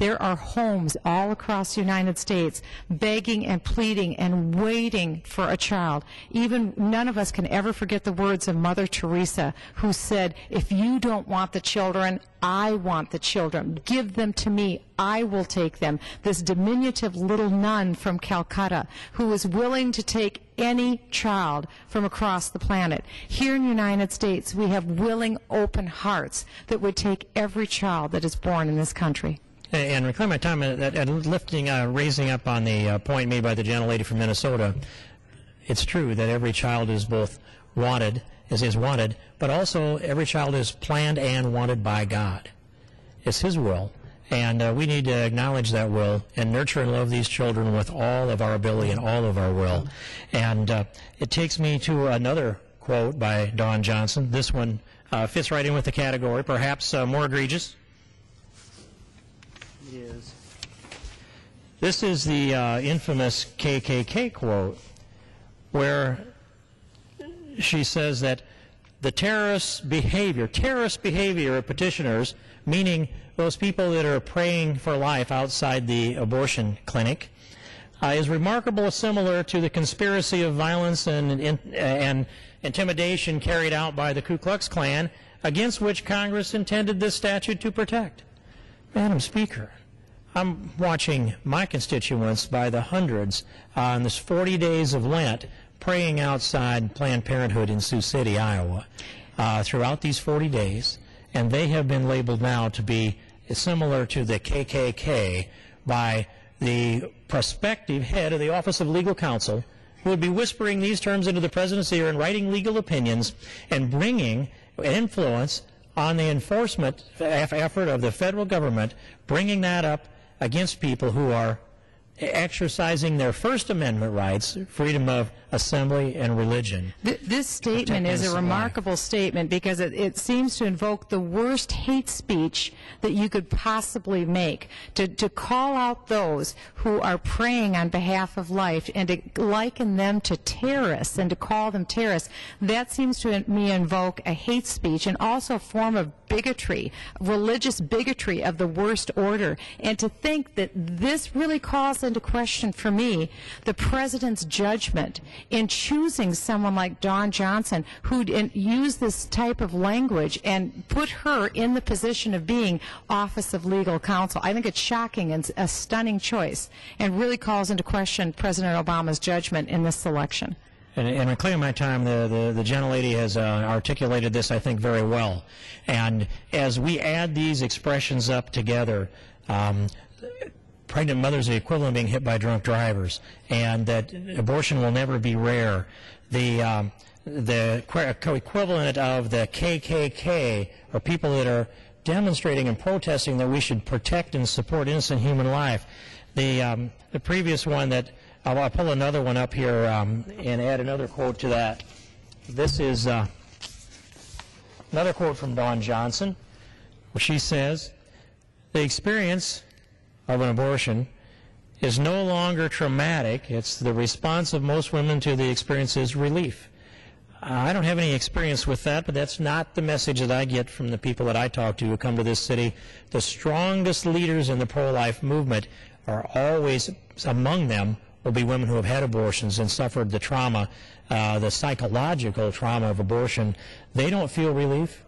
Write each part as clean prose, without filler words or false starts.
There are homes all across the United States begging and pleading and waiting for a child. Even none of us can ever forget the words of Mother Teresa, who said, if you don't want the children, I want the children. Give them to me. I will take them. This diminutive little nun from Calcutta who was willing to take any child from across the planet. Here in the United States, we have willing, open hearts that would take every child that is born in this country. And reclaim my time raising up on the point made by the gentlelady from Minnesota. It's true that every child is both wanted, but also every child is planned and wanted by God. It's His will, and we need to acknowledge that will and nurture and love these children with all of our ability and all of our will. And it takes me to another quote by Dawn Johnsen. This one fits right in with the category, perhaps more egregious. It is. This is the infamous KKK quote, where she says that the terrorist behavior of petitioners, meaning those people that are praying for life outside the abortion clinic, is remarkably similar to the conspiracy of violence and intimidation carried out by the Ku Klux Klan, against which Congress intended this statute to protect. Madam Speaker, I'm watching my constituents by the hundreds on this 40 days of Lent praying outside Planned Parenthood in Sioux City, Iowa, throughout these 40 days, and they have been labeled now to be similar to the KKK by the prospective head of the Office of Legal Counsel, who would be whispering these terms into the President's ear and writing legal opinions and bringing influence on the enforcement effort of the federal government, bringing that up against people who are exercising their First Amendment rights, freedom of assembly and religion. This statement is a remarkable statement because it seems to invoke the worst hate speech that you could possibly make. To call out those who are praying on behalf of life and to liken them to terrorists and to call them terrorists, that seems to me invoke a hate speech and also a form of bigotry, religious bigotry of the worst order. And to think that this really calls into question for me the President's judgment in choosing someone like Dawn Johnsen, who'd use this type of language and put her in the position of being Office of Legal Counsel. I think it's shocking and a stunning choice, and really calls into question President Obama's judgment in this selection. And reclaiming my time, the gentlelady has articulated this, I think, very well. And as we add these expressions up together, pregnant mothers are the equivalent of being hit by drunk drivers, and that abortion will never be rare. The equivalent of the KKK, or people that are demonstrating and protesting that we should protect and support innocent human life. The previous one that I'll pull another one up here and add another quote to that. This is another quote from Dawn Johnsen, where she says, "The experience of an abortion is no longer traumatic. It's the response of most women to the experience is relief." I don't have any experience with that, but that's not the message that I get from the people that I talk to who come to this city. The strongest leaders in the pro-life movement are always, among them, will be women who have had abortions and suffered the trauma, the psychological trauma of abortion. They don't feel relief.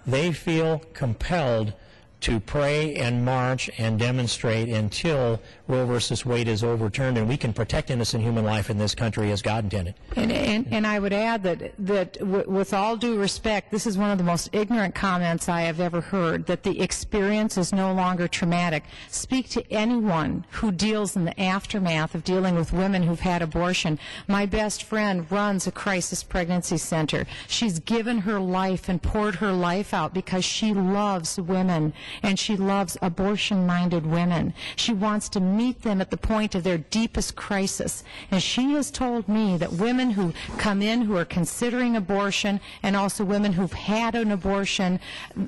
They feel compelled to pray and march and demonstrate until Roe versus Waite is overturned and we can protect innocent human life in this country as God intended. And I would add that with all due respect, this is one of the most ignorant comments I have ever heard, that the experience is no longer traumatic. Speak to anyone who deals in the aftermath of dealing with women who've had abortion. My best friend runs a crisis pregnancy center. She's given her life and poured her life out because she loves women and she loves abortion-minded women. She wants to meet them at the point of their deepest crisis. And she has told me that women who come in who are considering abortion and also women who've had an abortion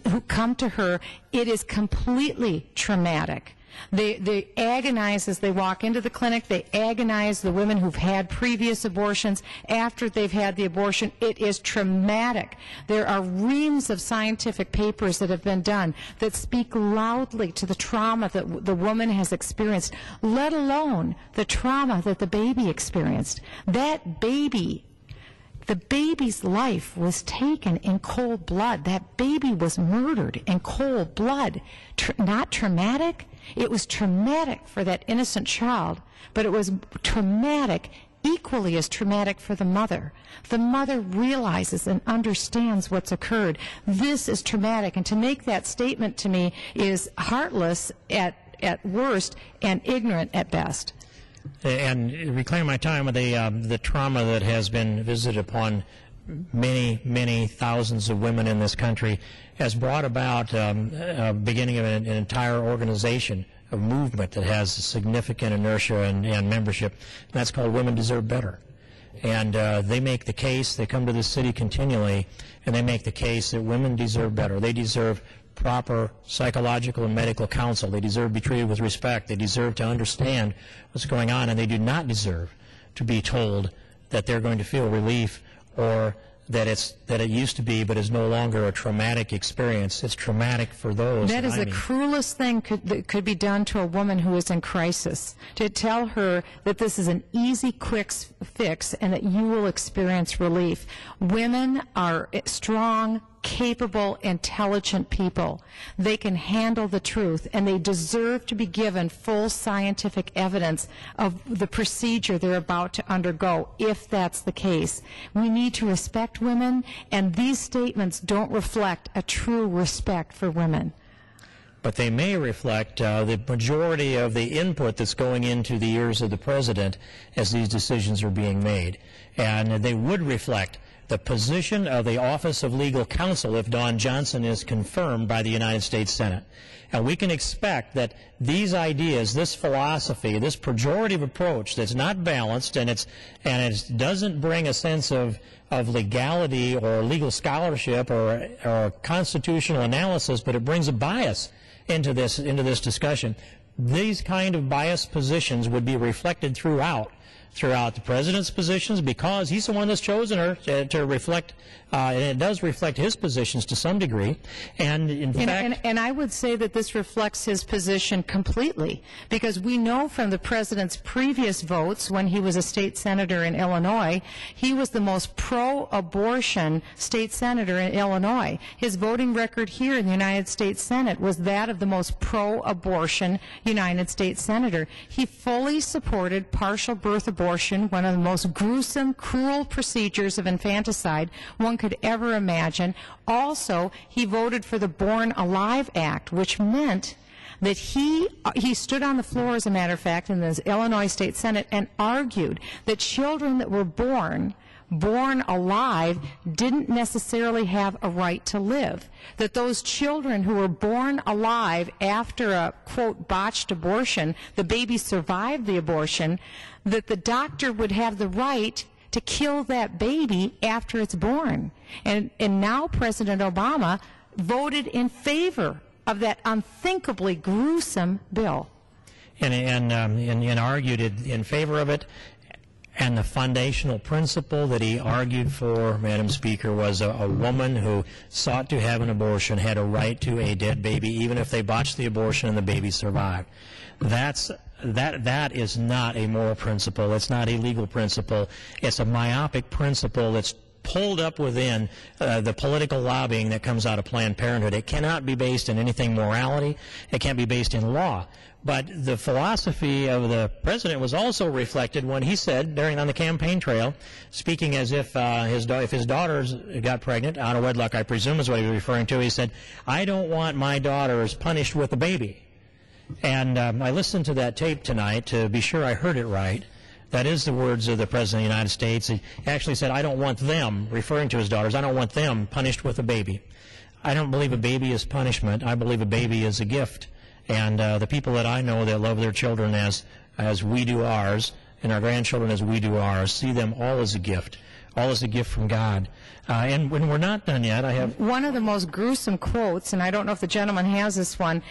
who come to her, it is completely traumatic They agonize as they walk into the clinic. They agonize the women who've had previous abortions after they've had the abortion. It is traumatic. There are reams of scientific papers that have been done that speak loudly to the trauma that the woman has experienced, let alone the trauma that the baby experienced. That baby, the baby's life was taken in cold blood. That baby was murdered in cold blood. Not traumatic? It was traumatic for that innocent child, but it was traumatic, equally as traumatic for the mother. The mother realizes and understands what's occurred. This is traumatic, and to make that statement to me is heartless at worst and ignorant at best. And reclaim my time with the trauma that has been visited upon many, many thousands of women in this country has brought about beginning of an entire organization, a movement that has significant inertia and membership. And that's called Women Deserve Better. And they make the case, they come to the city continually, and they make the case that women deserve better. They deserve proper psychological and medical counsel. They deserve to be treated with respect. They deserve to understand what's going on, and they do not deserve to be told that they're going to feel relief or that it used to be but is no longer a traumatic experience. It's traumatic for those. That is the cruelest thing that could be done to a woman who is in crisis, to tell her that this is an easy, quick fix and that you will experience relief. Women are strong, capable, intelligent people. They can handle the truth, and they deserve to be given full scientific evidence of the procedure they're about to undergo, if that's the case. We need to respect women, and these statements don't reflect a true respect for women. But they may reflect the majority of the input that's going into the ears of the president as these decisions are being made. And they would reflect the position of the Office of Legal Counsel if Dawn Johnsen is confirmed by the United States Senate. And we can expect that these ideas, this philosophy, this pejorative approach that's not balanced and it doesn't bring a sense of legality or legal scholarship or constitutional analysis, but it brings a bias into this discussion. These kind of biased positions would be reflected throughout the president's positions, because he's the one that's chosen her to reflect, and it does reflect his positions to some degree. And in fact, and I would say that this reflects his position completely, because we know from the president's previous votes when he was a state senator in Illinois, he was the most pro-abortion state senator in Illinois. His voting record here in the United States Senate was that of the most pro-abortion United States senator. He fully supported partial birth abortion, one of the most gruesome, cruel procedures of infanticide one could ever imagine. Also, he voted for the Born Alive Act, which meant that he stood on the floor, as a matter of fact, in the Illinois State Senate and argued that children that were born alive didn't necessarily have a right to live, that those children who were born alive after a, quote, botched abortion, the baby survived the abortion, that the doctor would have the right to kill that baby after it's born. And now President Obama voted in favor of that unthinkably gruesome bill. And argued in favor of it. And the foundational principle that he argued for, Madam Speaker, was a woman who sought to have an abortion had a right to a dead baby, even if they botched the abortion and the baby survived. That is not a moral principle. It's not a legal principle. It's a myopic principle that's pulled up within the political lobbying that comes out of Planned Parenthood. It cannot be based in anything morality. It can't be based in law. But the philosophy of the president was also reflected when he said, on the campaign trail, speaking as if his daughters got pregnant, out of wedlock, I presume is what he was referring to, he said, "I don't want my daughters punished with a baby." And I listened to that tape tonight to be sure I heard it right. That is the words of the President of the United States. He actually said, "I don't want them," referring to his daughters, "I don't want them punished with a baby." I don't believe a baby is punishment. I believe a baby is a gift. And the people that I know that love their children as we do ours, and our grandchildren as we do ours, see them all as a gift. All is a gift from God. And when we're not done yet, I have... One of the most gruesome quotes, and I don't know if the gentleman has this one,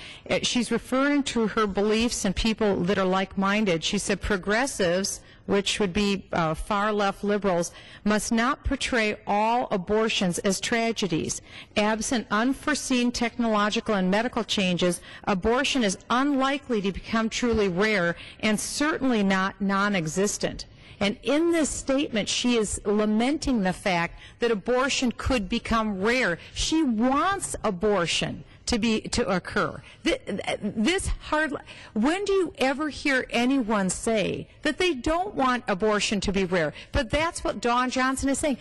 she's referring to her beliefs and people that are like-minded. She said, progressives, which would be far-left liberals, must not portray all abortions as tragedies. Absent unforeseen technological and medical changes, abortion is unlikely to become truly rare and certainly not non-existent. And in this statement, she is lamenting the fact that abortion could become rare. She wants abortion to occur. When do you ever hear anyone say that they don't want abortion to be rare? But that's what Dawn Johnsen is saying.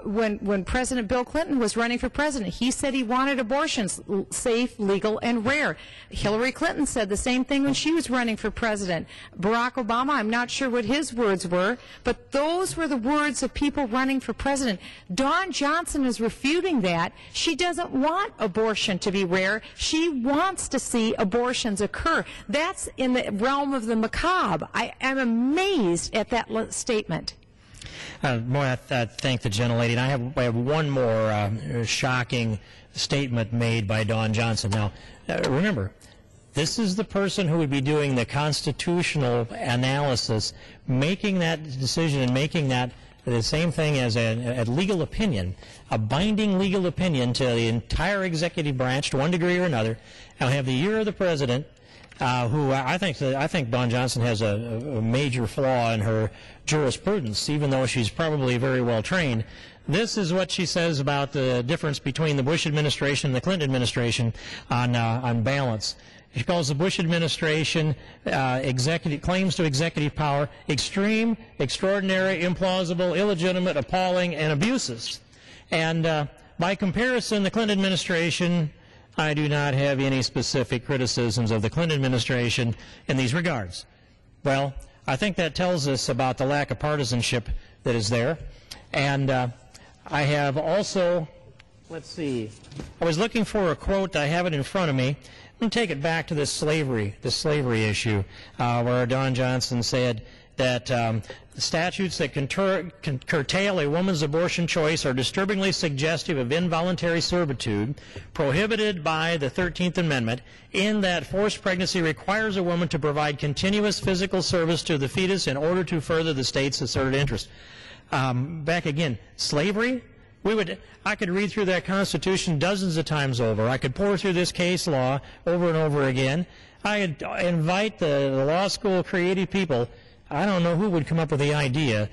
When President Bill Clinton was running for president, he said he wanted abortions safe, legal, and rare. Hillary Clinton said the same thing when she was running for president. Barack Obama, I'm not sure what his words were, but those were the words of people running for president. Dawn Johnsen is refuting that. She doesn't want abortion to be rare. She wants to see abortions occur. That's in the realm of the macabre. I am amazed at that statement. I thank the gentlelady. And I have one more shocking statement made by Dawn Johnsen. Now, remember, this is the person who would be doing the constitutional analysis, making that decision and making that the same thing as a legal opinion, a binding legal opinion to the entire executive branch to one degree or another. And we have the ear of the president, who I think Dawn Johnsen has a major flaw in her jurisprudence, even though she's probably very well trained. This is what she says about the difference between the Bush administration and the Clinton administration on balance. She calls the Bush administration claims to executive power extreme, extraordinary, implausible, illegitimate, appalling, and abuses. And by comparison, the Clinton administration, I do not have any specific criticisms of the Clinton administration in these regards. Well, I think that tells us about the lack of partisanship that is there. And I have also, let's see, I was looking for a quote. I have it in front of me. I'm going to take it back to this slavery issue, where Dawn Johnsen said that statutes that curtail a woman's abortion choice are disturbingly suggestive of involuntary servitude prohibited by the 13th Amendment, in that forced pregnancy requires a woman to provide continuous physical service to the fetus in order to further the state's asserted interest. Back again, slavery? I could read through that Constitution dozens of times over. I could pour through this case law over and over again. I invite the law school creative people. I don't know who would come up with the idea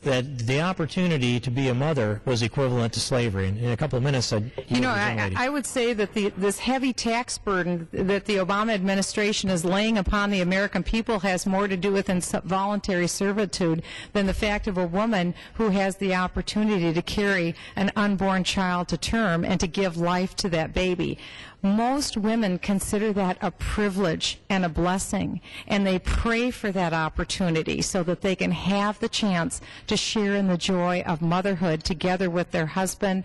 that the opportunity to be a mother was equivalent to slavery. In a couple of minutes, I would say that this heavy tax burden that the Obama administration is laying upon the American people has more to do with involuntary servitude than the fact of a woman who has the opportunity to carry an unborn child to term and to give life to that baby. Most women consider that a privilege and a blessing, and they pray for that opportunity so that they can have the chance to share in the joy of motherhood together with their husband,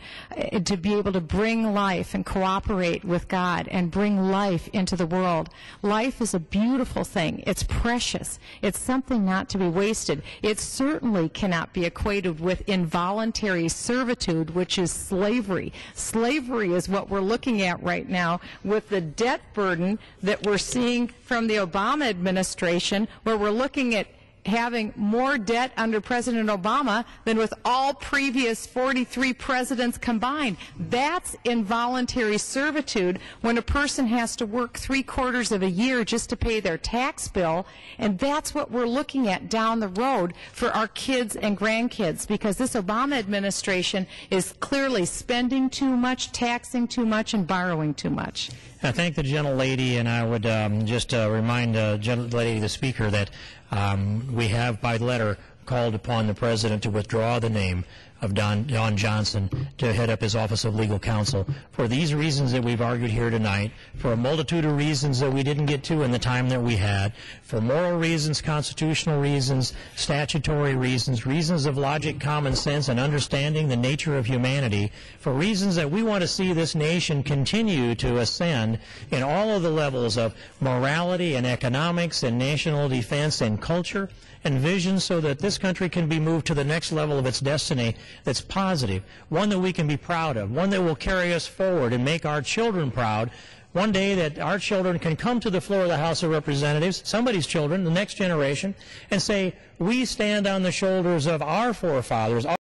to be able to bring life and cooperate with God and bring life into the world. Life is a beautiful thing. It's precious. It's something not to be wasted. It certainly cannot be equated with involuntary servitude, which is slavery. Slavery is what we're looking at right now with the debt burden that we're seeing from the Obama administration, where we're looking at having more debt under President Obama than with all previous 43 presidents combined. That's involuntary servitude, when a person has to work 3/4 of a year just to pay their tax bill, and that's what we're looking at down the road for our kids and grandkids, because this Obama administration is clearly spending too much, taxing too much, and borrowing too much. I thank the gentlelady, and I would just remind the gentlelady, the speaker, that we have by letter called upon the president to withdraw the name of Dawn Johnsen to head up his Office of Legal Counsel. For these reasons that we've argued here tonight, for a multitude of reasons that we didn't get to in the time that we had, for moral reasons, constitutional reasons, statutory reasons, reasons of logic, common sense, and understanding the nature of humanity, for reasons that we want to see this nation continue to ascend in all of the levels of morality and economics and national defense and culture and vision, so that this country can be moved to the next level of its destiny that's positive, one that we can be proud of, one that will carry us forward and make our children proud. One day that our children can come to the floor of the House of Representatives, somebody's children, the next generation, and say, we stand on the shoulders of our forefathers,